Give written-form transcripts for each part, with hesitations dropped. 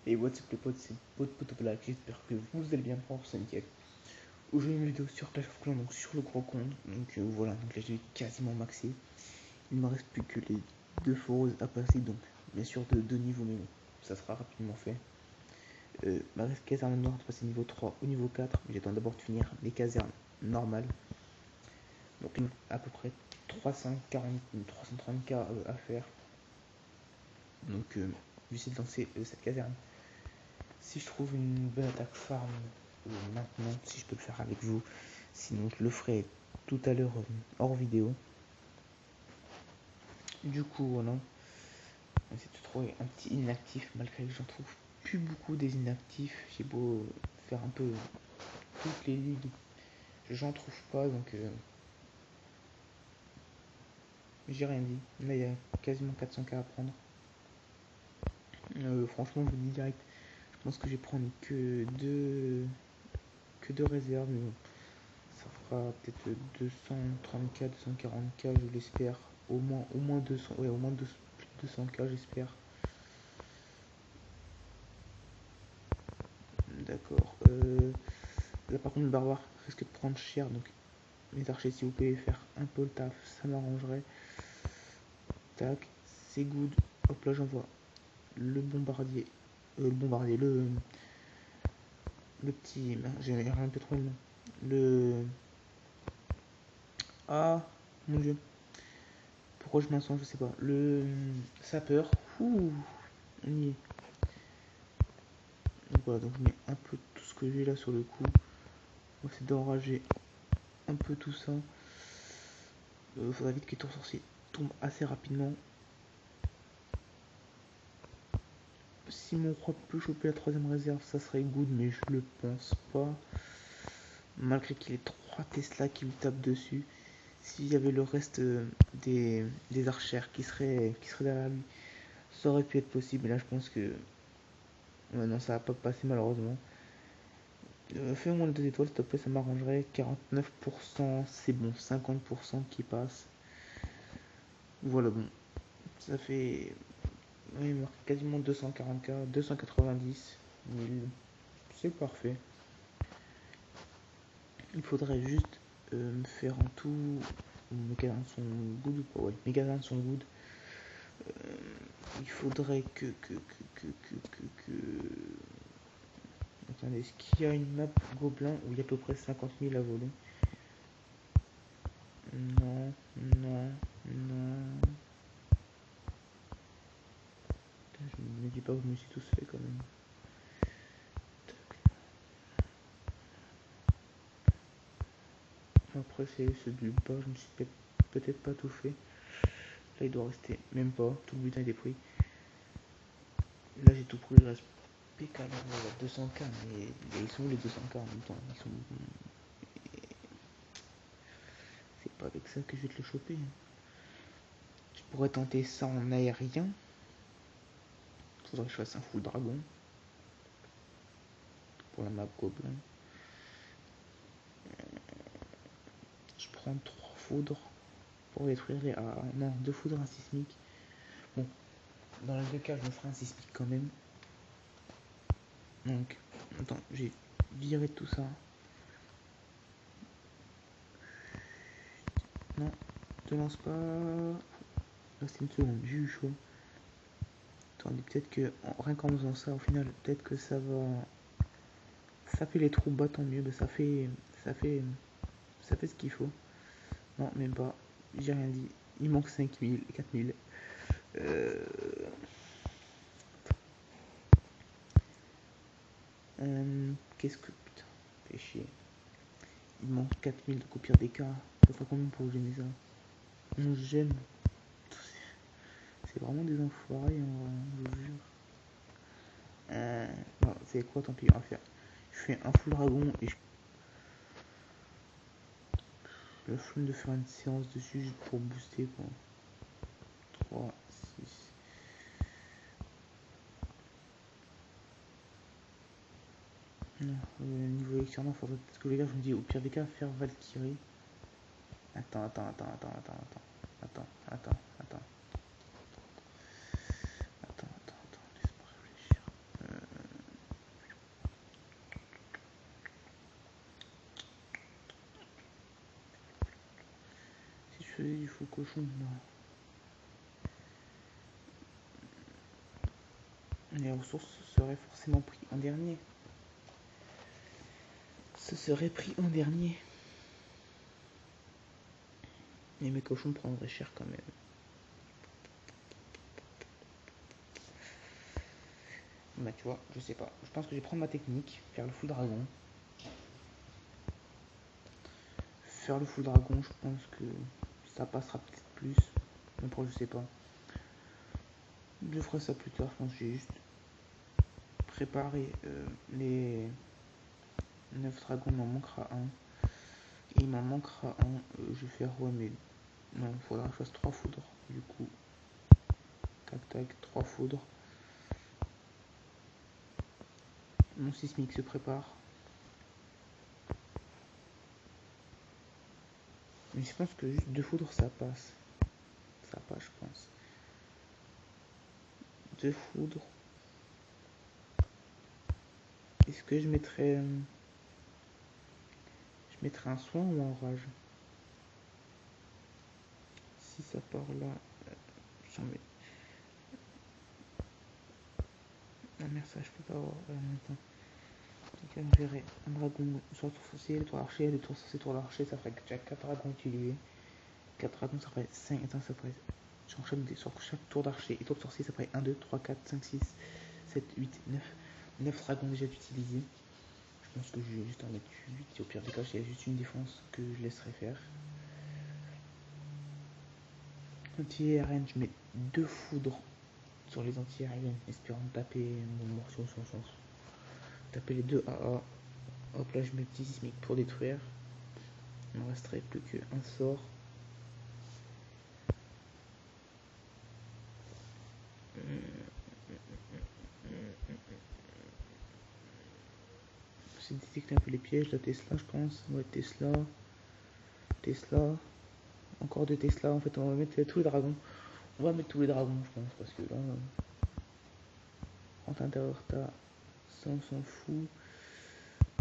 Et what's up les potes, c'est Poto Black, j'espère que vous allez bien, c'est nickel. Aujourd'hui une vidéo sur Clash of Clans, donc sur le gros compte, donc voilà, donc là j'ai quasiment maxé. Il ne me reste plus que les deux foreuses à passer, donc bien sûr de 2 niveaux, mais bon, ça sera rapidement fait. Il me reste caserne noire de passer niveau 3 au niveau 4, mais j'attends d'abord de finir les casernes normales. Donc à peu près 330k à faire. Donc j'essaie de lancer cette caserne. Si je trouve une bonne attaque farm maintenant, si je peux le faire avec vous, sinon je le ferai tout à l'heure hors vidéo. Du coup voilà, on essaie de trouver un petit inactif, malgré que j'en trouve plus beaucoup des inactifs. J'ai beau faire un peu toutes les ligues, j'en trouve pas, donc j'ai rien dit. Là il y a quasiment 400k à prendre. Franchement je vous dis direct, je pense que je vais prendre que deux réserves, mais bon, ça fera peut-être 230k, 240k, je l'espère. Au moins 200, ouais, au moins 200k, j'espère. D'accord. Là, par contre, le barbare risque de prendre cher, donc mes archers, si vous pouvez faire un peu le taf, ça m'arrangerait. Tac, c'est good. Hop là, j'envoie le bombardier. Le petit. J'ai un peu trop le nom. Ah, mon dieu. Pourquoi je m'insens, je sais pas. Le sapeur. Ouh, on y est. Donc voilà, donc je mets un peu tout ce que j'ai là sur le coup. On va essayer d'enrager un peu tout ça. Faudra vite que les tours sorciers tombent assez rapidement. Si mon roi peut choper la troisième réserve, ça serait good, mais je le pense pas. Malgré qu'il y ait 3 Tesla qui lui tapent dessus. S'il y avait le reste des archères qui seraient derrière lui, ça aurait pu être possible. Mais là, je pense que ouais, non, ça va pas passer malheureusement. Fais-moi le 2 étoiles, s'il te plaît, ça m'arrangerait. 49%, c'est bon. 50% qui passe. Voilà, bon. Ça fait. Oui, il marque quasiment 240k, 290 000. C'est parfait. Il faudrait juste me faire en tout. Mes casernes sont good ou pas? Ouais, mes casernes sont good. Il faudrait que. Attendez, est-ce qu'il y a une map gobelin où il y a à peu près 50 000 à voler? Non, non, non. Putain, je me dis pas que je me suis tous fait quand même. Après, c'est ceux du bas, je me suis peut-être pas tout fait. Là, il doit rester même pas. Tout le butin est pris. Là, j'ai tout pris. Il reste PK, là, 200k. Mais ils sont où les 200k en même temps? Ils sont. C'est pas avec ça que je vais te le choper. Je pourrais tenter ça en aérien. Faudrait que je fasse un full dragon. Pour la map gobelin. Je prends 3 foudres pour détruire les. Ah non, 2 foudres, un sismique. Bon, dans les deux cas, je me ferai un sismique quand même. Donc, attends, j'ai viré tout ça. Non, te lance pas. Reste une seconde, j'ai eu chaud. Attendez, peut-être que rien qu'en faisant ça, au final, peut-être que ça va. Ça fait les trous bas, tant mieux. Ça fait ce qu'il faut. Non, même pas. J'ai rien dit. Il manque 5000, 4000. Qu'est-ce que. Putain, fais chier. Il manque 4000 de copier des cas. Ça fait combien pour gêner ça? On gêne. C'est vraiment des enfoirés, hein, je vous jure. Bon, c'est quoi, tant pis, on va faire. Je fais un full dragon et je. La flemme de faire une séance dessus juste pour booster quoi. 3, 6. Non, niveau extérieur, faudrait peut-être que les gars, je me dis au pire des cas, faire Valkyrie. Attends. Laisse-moi réfléchir. faisais du faux cochon là. Les ressources seraient forcément pris en dernier. Ce serait pris en dernier. Et mes cochons prendraient cher quand même. Bah tu vois, je sais pas. Je pense que je vais prendre ma technique, faire le full dragon. Faire le full dragon, je pense que ça passera peut-être plus. Mais après, je sais pas. Je ferai ça plus tard. Je pense que j'ai juste préparé les 9 dragons. Il m'en manquera un. Et il m'en manquera un. Je vais faire, ouais, mais non, il faudra que je fasse 3 foudres. Du coup, tac tac, 3 foudres. Mon sismique se prépare. Mais je pense que juste 2 foudres ça passe. Ça passe, je pense. 2 foudres. Est-ce que je mettrais un soin ou un rage? Si ça part là, j'en mets. Ah merde, ça je peux pas avoir. Attends. Donc on verrait un dragon, soit tour sorcier, le tour archer, le tour sorcier, tour d'archer, ça ferait déjà 4 dragons utilisés. 4 dragons, ça ferait 5. Attends, ça ferait. J'enchaîne sur chaque tour d'archer et tour de sorcier, ça ferait 1, 2, 3, 4, 5, 6, 7, 8, 9. 9 dragons déjà utilisés. Je pense que je vais juste en mettre 8. Et au pire des cas, il y a juste une défense que je laisserai faire. Anti-aérienne, je mets 2 foudres sur les anti-aériennes, espérant taper mon morceau sans sens. Taper les 2 AA. Hop là, je mets petit sismique pour détruire. Il ne me resterait plus qu'un sort. J'ai détecté un peu les pièges. La Tesla, je pense. Ouais, Tesla. Tesla. Encore 2 Tesla. En fait, on va mettre tous les dragons. On va mettre tous les dragons, je pense. Parce que là, en intérieur, t'as. Ça, on s'en fout.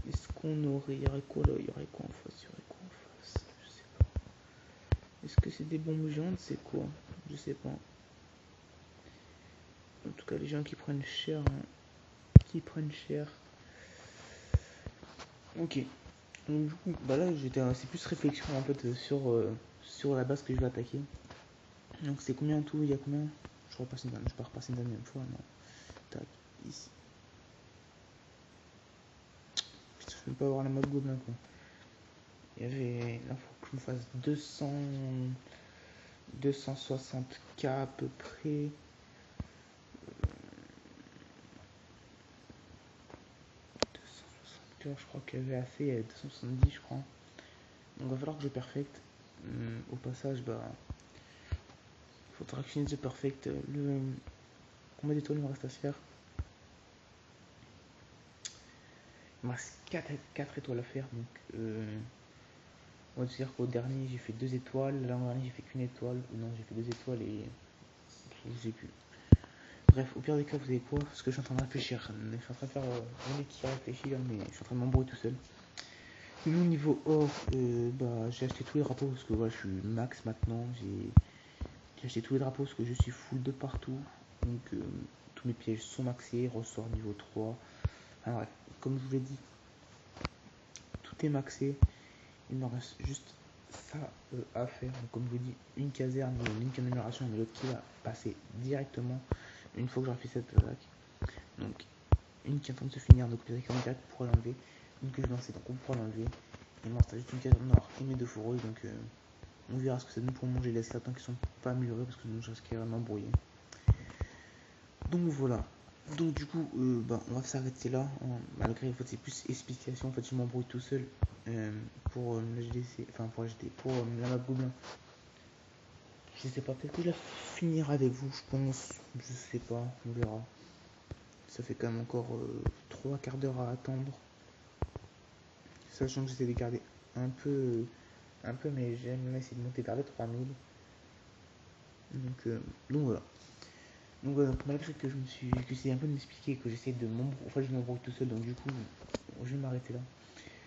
Est-ce qu'on aurait. Il y aurait quoi là? Il y aurait quoi en face? Il y aurait quoi en face? Je sais pas. Est-ce que c'est des bombes géantes? C'est quoi? Je sais pas. En tout cas, les gens qui prennent cher. Hein. Qui prennent cher. Ok. Donc, du coup, bah là, c'est plus réflexion en fait sur la base que je vais attaquer. Donc, c'est combien en tout? Il y a combien? Je peux repasser une dernière fois. Non. Tac. Ici. Putain, je peux pas avoir la mode gobelin quoi. Il y avait. Là, faut que je me fasse 260k à peu près. 260k, je crois qu'il y avait assez. Il y avait 270, je crois. Donc, il va falloir que je perfecte. Au passage, bah. Faudra que je finisse de perfect. Combien d'étoiles il me reste à se faire? Il me reste 4 étoiles à faire. Donc, on va dire qu'au dernier, j'ai fait 2 étoiles. L'an dernier, j'ai fait qu'une étoile. Non, j'ai fait 2 étoiles et. Je sais plus. Bref, au pire des cas, vous savez quoi? Parce que je suis en train de réfléchir. Je suis en train de faire un mec qui réfléchit, mais je suis en train de m'embrouiller tout seul. Sinon, niveau or, bah, j'ai acheté tous les drapeaux parce que voilà, je suis max maintenant. J'ai acheté tous les drapeaux parce que je suis full de partout. Donc, tous mes pièges sont maxés. Ressort niveau 3. Enfin, bref, comme je vous l'ai dit, tout est maxé. Il me reste juste ça à faire. Donc, comme je vous dis, une caserne, une amélioration, mais l'autre qui va passer directement une fois que j'aurai fait cette attaque. Donc, une qui est en train de se finir, donc peut-être qu'on direct pour l'enlever. Une que je lançais, donc on pourra l'enlever. Et moi, c'est juste une caserne noire et mes 2 fourreux. Donc, on verra ce que ça donne pour manger les lapins qui sont pas améliorés parce que sinon je risquerais vraiment brouillé. Donc voilà. Donc du coup, bah, on va s'arrêter là. Malgré en fait c'est plus explication. En fait je m'embrouille tout seul pour le GDC, enfin pour la map gobelin. Je sais pas, peut-être que je la finir avec vous, je pense. Je sais pas, on verra. Ça fait quand même encore 3 quarts d'heure à attendre. Sachant que j'essaie de garder un peu mais j'aime essayer de monter vers les 3000. Donc voilà. Donc voilà, malgré que j'essaie un peu de m'expliquer, que j'essaie de m'embrouiller, enfin je m'embrouille tout seul, donc du coup je vais m'arrêter là.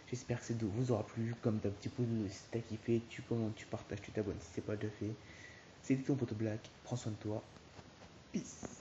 J'espère que cette vidéo vous aura plu. Comme d'hab, petit pouce bleu si t'as kiffé, tu commentes, tu partages, tu t'abonnes si c'est pas déjà fait. C'était ton pote Black, prends soin de toi. Peace.